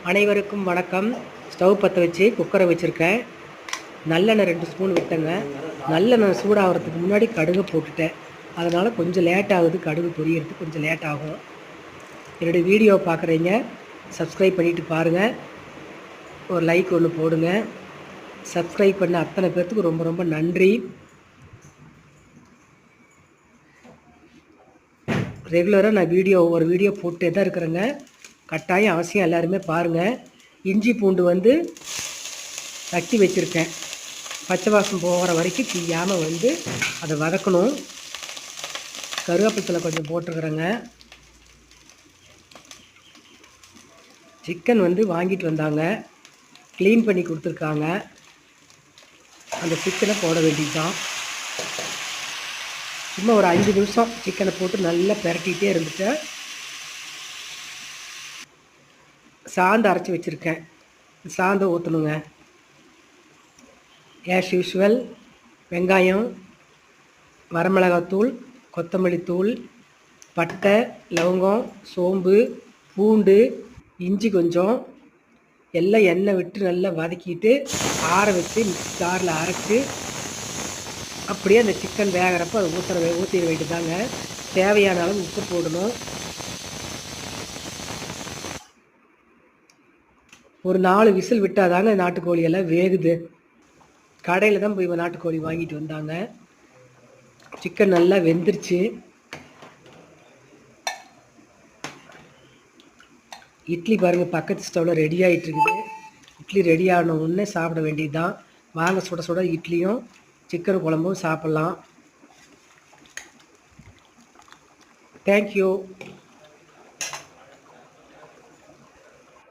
அனைவருக்கும் வணக்கம். ஸ்டவ் பற்ற வச்சு குக்கரை வச்சுருக்கேன். நல்லெண்ணெய் 2 ஸ்பூன் விட்டேங்க. நல்லெண்ணெய் சூடாகிறதுக்கு முன்னாடி கடுகு போட்டுட்டேன். அதனால் கொஞ்சம் லேட் ஆகுது, கடுகு பொரியறதுக்கு கொஞ்சம் லேட் ஆகும். என்னுடைய வீடியோ பார்க்குறீங்க, சப்ஸ்கிரைப் பண்ணிவிட்டு பாருங்கள். ஒரு லைக் ஒன்று போடுங்க. சப்ஸ்கிரைப் பண்ண அத்தனை பேர்த்துக்கு ரொம்ப ரொம்ப நன்றி. ரெகுலராக நான் ஒவ்வொரு வீடியோ போட்டே தான் இருக்கிறேங்க. கட்டாயம் அவசியம் எல்லாருமே பாருங்கள். இஞ்சி பூண்டு தட்டி வச்சுருக்கேன். பச்சை வாசம் போகிற வரைக்கும் தீயாமல் அதை வதக்கணும். கருவேப்பிலை கொஞ்சம் போட்டுருக்குறேங்க. சிக்கன் வாங்கிட்டு வந்தாங்க, க்ளீன் பண்ணி கொடுத்துருக்காங்க. அந்த சிக்கனை போட வேண்டியதுதான். சும்மா ஒரு 5 நிமிஷம் சிக்கனை போட்டு நல்லா பிரட்டிகிட்டே இருந்துட்டேன். சாந்து அரைச்சி வச்சுருக்கேன், சாந்தை ஊற்றணுங்க. ஆஸ் யூஷுவல் வெங்காயம், வரமிளகாத்தூள், கொத்தமல்லி தூள், பட்டை, லவங்கம், சோம்பு, பூண்டு, இஞ்சி கொஞ்சம் எல்லாம் எண்ணெய் விட்டு நல்லா வதக்கிட்டு ஆற வச்சு மிக்ஸி ஜாரில் அரைச்சி அப்படியே அந்த சிக்கன் வேகிறப்ப அதை ஊற்றிட வேண்டியதாங்க. தேவையான அளவு உப்பு போடணும். ஒரு 4 விசில் விட்டால் தாங்க நாட்டுக்கோழியெல்லாம் வேகுது. கடையில் தான் போய் நாட்டுக்கோழி வாங்கிட்டு வந்தாங்க. சிக்கன் நல்லா வெந்துருச்சு. இட்லி பாருங்கள், பக்கத்து ஸ்டவ்வில் ரெடி ஆகிட்டு இருக்குது. இட்லி ரெடி ஆன உடனே சாப்பிட வேண்டியது தான். வாங்க, சுட சுட இட்லியும் சிக்கன் குழம்பும் சாப்பிட்லாம். தேங்க்யூ.